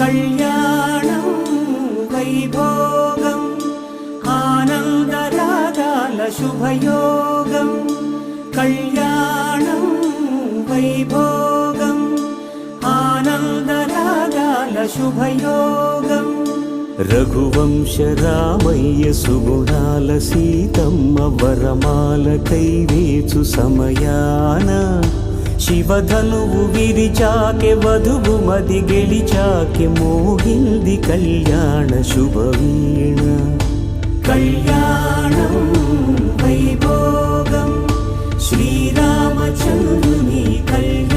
కళ్యాణం వైభోగం ఆనందరాగాల శుభయోగం కళ్యాణం వైభోగం ఆనందరాగాల శుభయోగం రఘువంశ రామయ్య సుగుణాల సీతమ్మ వరమాల కైవేచు సమయాన శివధనువు విరిచాకె వధువు మది గెలిచాకె మోగింది కళ్యాణ శుభవీణ కళ్యాణం వైభోగం శ్రీరామచంద్రుని కళ్యాణం